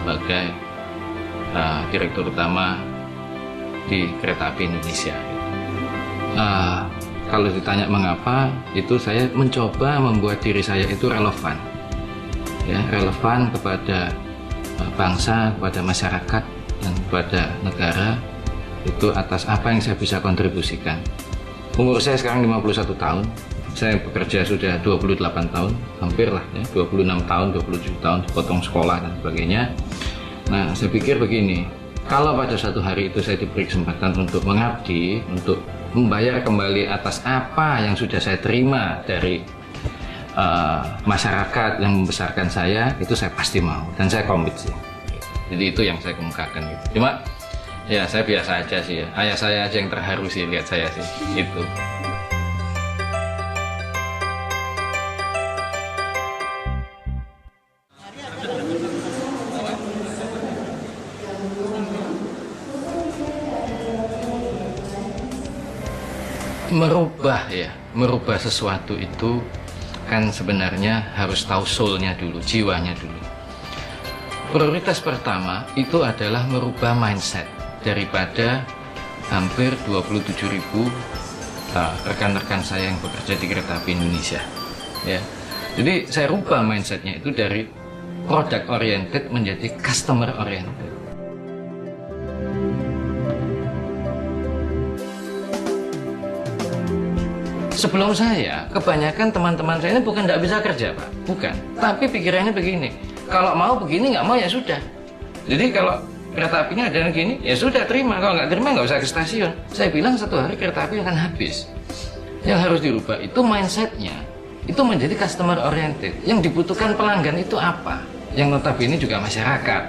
sebagai Direktur Utama di Kereta Api Indonesia. Kalau ditanya mengapa, itu saya mencoba membuat diri saya itu relevan, ya, relevan kepada bangsa, kepada masyarakat, dan kepada negara, itu atas apa yang saya bisa kontribusikan. Umur saya sekarang 51 tahun, saya bekerja sudah 28 tahun, hampir lah ya, 26 tahun, 27 tahun, potong sekolah dan sebagainya. Nah, saya pikir begini, kalau pada suatu hari itu saya diberi kesempatan untuk mengabdi, untuk membayar kembali atas apa yang sudah saya terima dari masyarakat yang membesarkan saya, itu saya pasti mau dan saya komit sih. Jadi itu yang saya kemukakan gitu. Cuma ya saya biasa aja sih ya. Ayah saya aja yang terharu sih lihat saya sih gitu. Merubah sesuatu itu kan sebenarnya harus tahu soul-nya dulu, jiwanya dulu. Prioritas pertama itu adalah merubah mindset daripada hampir 27.000 rekan-rekan saya yang bekerja di Kereta Api Indonesia. Ya. Jadi saya rubah mindsetnya itu dari product oriented menjadi customer oriented. Sebelum saya, kebanyakan teman-teman saya ini bukan tidak bisa kerja, Pak. Bukan. Tapi pikirannya begini, kalau mau begini, nggak mau ya sudah. Jadi kalau kereta apinya ada yang gini, ya sudah terima. Kalau nggak terima, nggak usah ke stasiun. Saya bilang satu hari kereta api akan habis. Yang harus dirubah itu mindsetnya. Itu menjadi customer oriented. Yang dibutuhkan pelanggan itu apa? Yang notabene juga masyarakat,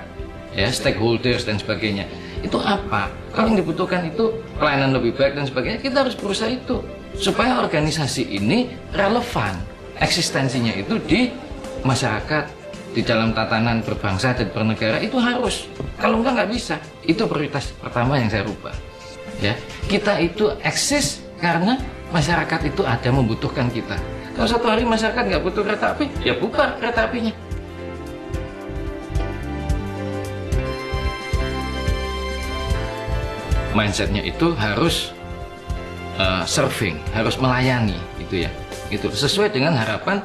ya, stakeholders dan sebagainya. Itu apa? Kalau yang dibutuhkan itu pelayanan lebih baik dan sebagainya, kita harus berusaha itu. Supaya organisasi ini relevan, eksistensinya itu di masyarakat, di dalam tatanan berbangsa dan bernegara itu harus. Kalau enggak nggak bisa. Itu prioritas pertama yang saya rubah. Ya, kita itu eksis karena masyarakat itu ada membutuhkan kita. Kalau satu hari masyarakat nggak butuh kereta api, ya bubar kereta apinya. Mindsetnya itu harus serving, harus melayani, gitu ya. Itu sesuai dengan harapan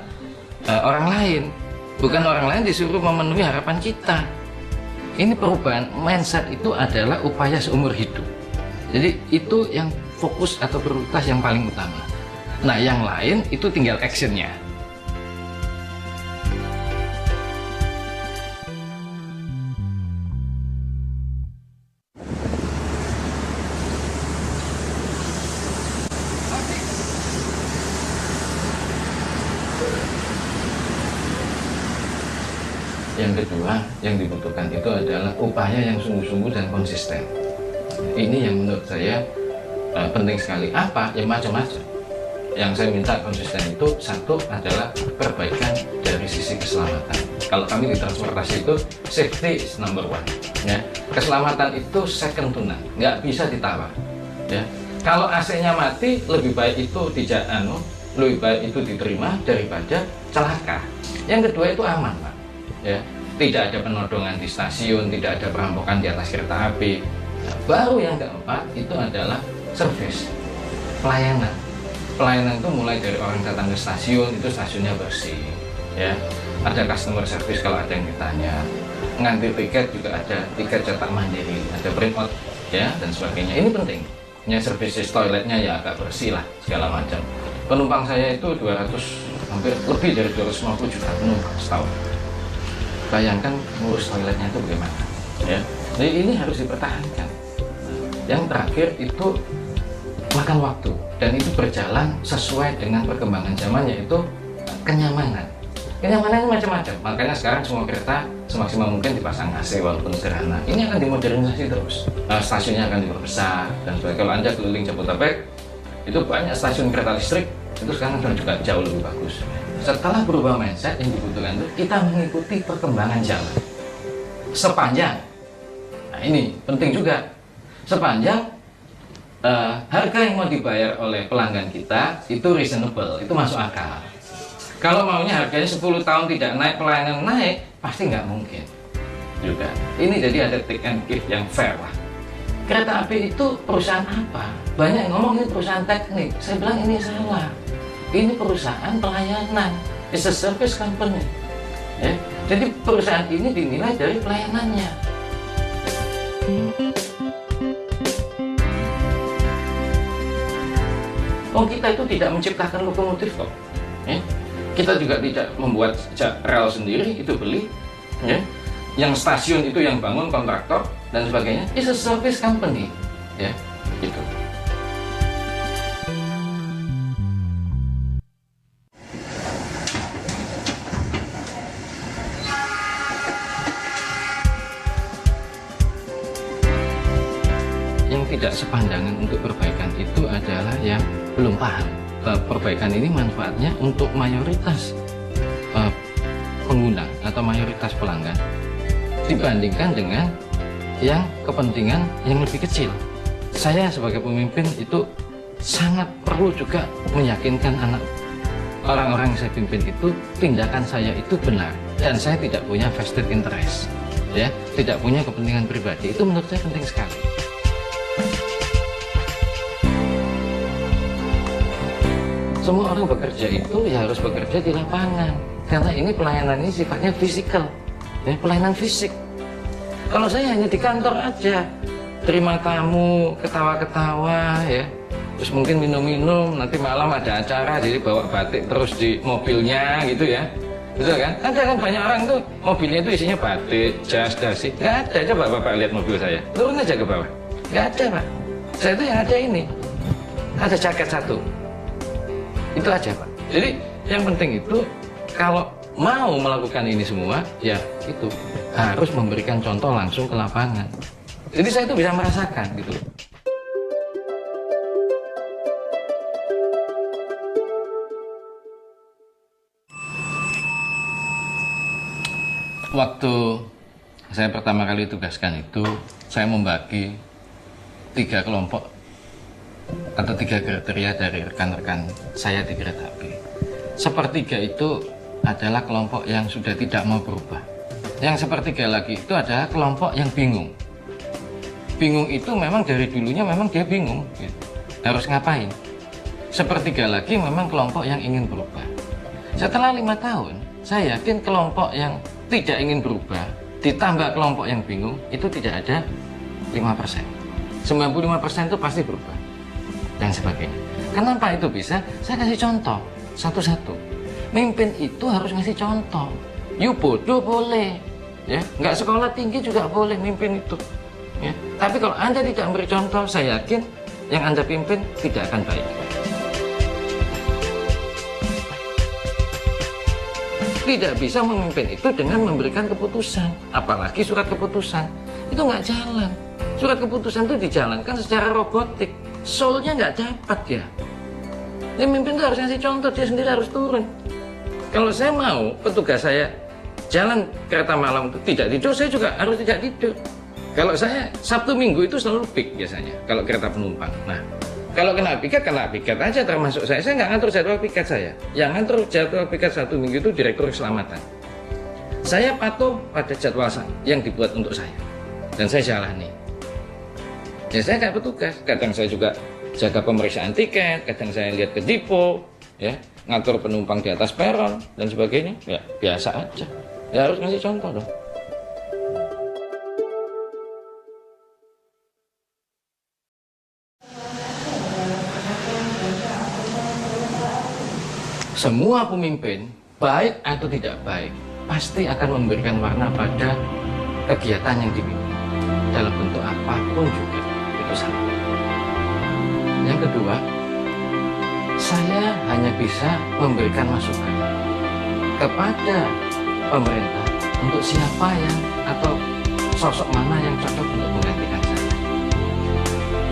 orang lain. Bukan orang lain disuruh memenuhi harapan kita. Ini perubahan mindset itu adalah upaya seumur hidup. Jadi itu yang fokus atau prioritas yang paling utama. Nah, yang lain itu tinggal actionnya. Yang kedua yang dibutuhkan itu adalah upaya yang sungguh-sungguh dan konsisten. Ini yang menurut saya penting sekali. Apa? Ya macam-macam. Yang saya minta konsisten itu satu adalah perbaikan dari sisi keselamatan. Kalau kami di transportasi itu safety is number one. Ya. Keselamatan itu second to none, nggak bisa ditawar. Ya. Kalau AC-nya mati, lebih baik itu lebih baik itu diterima daripada celaka. Yang kedua itu aman, Pak. Ya, tidak ada penodongan di stasiun, tidak ada perampokan di atas kereta api. Nah, baru yang keempat itu adalah service, pelayanan. Pelayanan itu mulai dari orang datang ke stasiun, itu stasiunnya bersih, ya. Ada customer service kalau ada yang ditanya. Ngambil tiket juga ada tiket cetak mandiri, ada print out, ya, dan sebagainya. Ini penting. Ya, services toiletnya ya agak bersih lah, segala macam. Penumpang saya itu hampir lebih dari 250 juta penumpang setahun. Bayangkan ngurus toiletnya itu bagaimana, ya. Jadi ini harus dipertahankan. Yang terakhir itu makan waktu, dan itu berjalan sesuai dengan perkembangan zaman, yaitu kenyamanan. Kenyamanannya macam-macam. Makanya sekarang semua kereta semaksimal mungkin dipasang AC walaupun sederhana. Ini akan dimodernisasi terus. Stasiunnya akan diperbesar dan sebagainya. Kalau Anda keliling Jabodetabek, itu banyak stasiun kereta listrik. Itu sekarang sudah juga jauh lebih bagus. Setelah berubah mindset, yang dibutuhkan itu kita mengikuti perkembangan zaman. Sepanjang, nah ini penting juga, sepanjang harga yang mau dibayar oleh pelanggan kita itu reasonable, itu masuk akal. Kalau maunya harganya 10 tahun tidak naik, pelayanan naik, pasti nggak mungkin. juga. Ini jadi ada take and give yang fair lah. Kereta api itu perusahaan apa? Banyak yang ngomong ini perusahaan teknik. Saya bilang ini salah. Ini perusahaan pelayanan. It's a service company. Ya. Jadi perusahaan ini dinilai dari pelayanannya. Oh, kita itu tidak menciptakan lokomotif kok. Ya. Kita juga tidak membuat rel sendiri, itu beli. Ya. Yang stasiun itu yang bangun kontraktor dan sebagainya. It's a service company. Ya, gitu. Yang tidak sepandangan untuk perbaikan itu adalah yang belum paham. Perbaikan ini manfaatnya untuk mayoritas pengguna atau mayoritas pelanggan dibandingkan dengan yang kepentingan yang lebih kecil. Saya sebagai pemimpin itu sangat perlu juga meyakinkan orang-orang yang saya pimpin itu tindakan saya itu benar dan saya tidak punya vested interest, ya, tidak punya kepentingan pribadi. Itu menurut saya penting sekali. Semua orang bekerja itu ya harus bekerja di lapangan karena ini pelayanan ini sifatnya fisikal. Ya, pelayanan fisik. Kalau saya hanya di kantor aja, terima tamu, ketawa-ketawa, ya, terus mungkin minum-minum, nanti malam ada acara, jadi bawa batik terus di mobilnya, gitu ya, betul kan? Ada kan banyak orang tuh mobilnya itu isinya batik, jas, dasi, nggak ada. Coba bapak lihat mobil saya, turun aja ke bawah, nggak ada pak. Saya itu yang ada ini, ada jaket satu, itu aja pak. Jadi yang penting itu kalau mau melakukan ini semua, ya itu harus memberikan contoh langsung ke lapangan. Jadi saya itu bisa merasakan gitu. Waktu saya pertama kali tugaskan itu, saya membagi 3 kelompok atau 3 kriteria dari rekan-rekan saya di kereta api. Sepertiga itu adalah kelompok yang sudah tidak mau berubah. Yang sepertiga lagi itu adalah kelompok yang bingung. Bingung itu memang dari dulunya memang dia bingung, gitu. Harus ngapain. Sepertiga lagi memang kelompok yang ingin berubah. Setelah 5 tahun, saya yakin kelompok yang tidak ingin berubah ditambah kelompok yang bingung itu tidak ada 5%. 95% itu pasti berubah dan sebagainya. Kenapa itu bisa? Saya kasih contoh satu-satu. Mimpin itu harus ngasih contoh. You bodoh boleh, ya, nggak sekolah tinggi juga boleh mimpin itu, ya. Tapi kalau Anda tidak memberi contoh, saya yakin yang Anda pimpin tidak akan baik. Tidak bisa memimpin itu dengan memberikan keputusan, apalagi surat keputusan. Itu nggak jalan. Surat keputusan itu dijalankan secara robotik, soul-nya nggak dapat ya. Yang mimpin itu harus ngasih contoh, dia sendiri harus turun. Kalau saya mau petugas saya jalan kereta malam itu tidak tidur, saya juga harus tidak tidur. Kalau saya Sabtu Minggu itu selalu peak biasanya, kalau kereta penumpang. Nah, kalau kena piket aja termasuk saya. Saya nggak ngatur jadwal piket saya. Yang ngatur jadwal piket Sabtu Minggu itu Direktur Keselamatan. Saya patuh pada jadwal yang dibuat untuk saya. Dan saya jalani. Ya saya kayak petugas. Kadang saya juga jaga pemeriksaan tiket, kadang saya lihat ke depo, ya, ngatur penumpang di atas peron dan sebagainya. Ya biasa aja. Ya harus ngasih contoh dong. Semua pemimpin, baik atau tidak baik, pasti akan memberikan warna pada kegiatan yang dipimpin. Dalam bentuk apapun juga, itu sama. Yang kedua, saya hanya bisa memberikan masukan kepada pemerintah untuk siapa yang atau sosok mana yang cocok untuk menggantikan saya.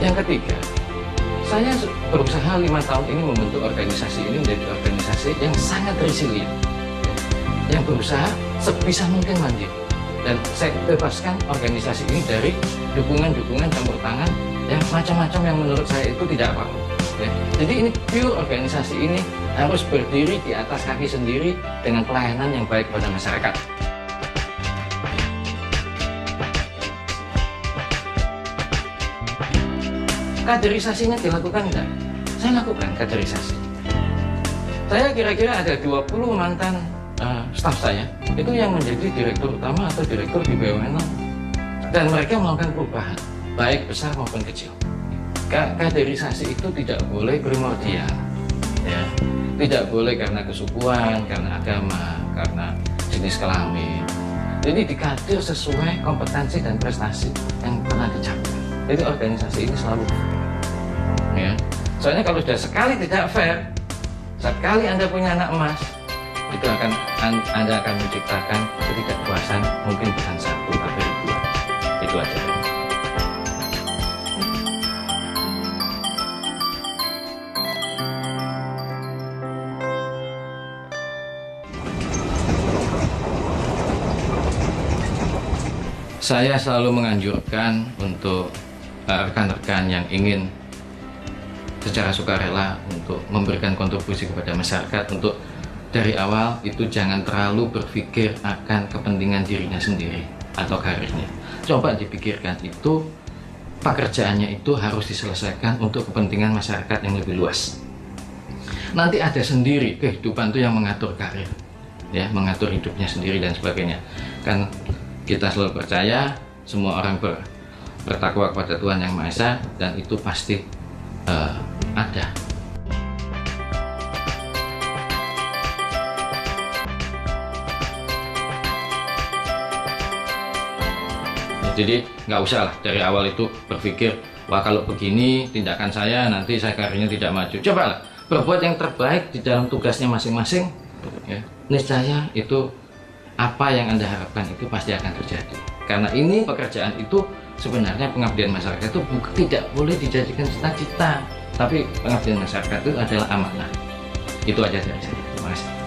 Yang ketiga, saya berusaha 5 tahun ini membentuk organisasi ini menjadi organisasi yang sangat resilient, yang berusaha sebisa mungkin mandiri. Dan saya bebaskan organisasi ini dari dukungan-dukungan campur tangan yang macam-macam yang menurut saya itu tidak apa-apa. Ya. Jadi ini pure organisasi ini harus berdiri di atas kaki sendiri dengan pelayanan yang baik pada masyarakat. Kaderisasinya dilakukan enggak? Saya lakukan kaderisasi. Saya kira-kira ada 20 mantan staf saya itu yang menjadi direktur utama atau direktur di BUMN, dan mereka melakukan perubahan baik besar maupun kecil. Kaderisasi itu tidak boleh primordial, ya. Tidak boleh karena kesukuan, karena agama, karena jenis kelamin. Jadi dikader sesuai kompetensi dan prestasi yang pernah dicapai. Jadi organisasi ini selalu fair, ya. Soalnya kalau sudah sekali tidak fair, sekali Anda punya anak emas, itu Anda akan menciptakan ketidakpuasan, mungkin bukan satu tapi dua. Itu aja. Saya selalu menganjurkan untuk rekan-rekan yang ingin secara sukarela untuk memberikan kontribusi kepada masyarakat, untuk dari awal itu jangan terlalu berpikir akan kepentingan dirinya sendiri atau karirnya. Coba dipikirkan, itu pekerjaannya itu harus diselesaikan untuk kepentingan masyarakat yang lebih luas. Nanti ada sendiri kehidupan itu yang mengatur karir, ya, mengatur hidupnya sendiri dan sebagainya. Kan kita selalu percaya semua orang bertakwa kepada Tuhan Yang Maha Esa, dan itu pasti ada. Jadi nggak usah lah dari awal itu berpikir, wah kalau begini tindakan saya nanti saya karirnya tidak maju. Cobalah berbuat yang terbaik di dalam tugasnya masing-masing, ya. Niscaya itu apa yang Anda harapkan itu pasti akan terjadi. Karena ini pekerjaan itu sebenarnya pengabdian masyarakat itu tidak boleh dijadikan cita-cita, tapi pengabdian masyarakat itu adalah amanah. Itu aja dari saya. Terima kasih.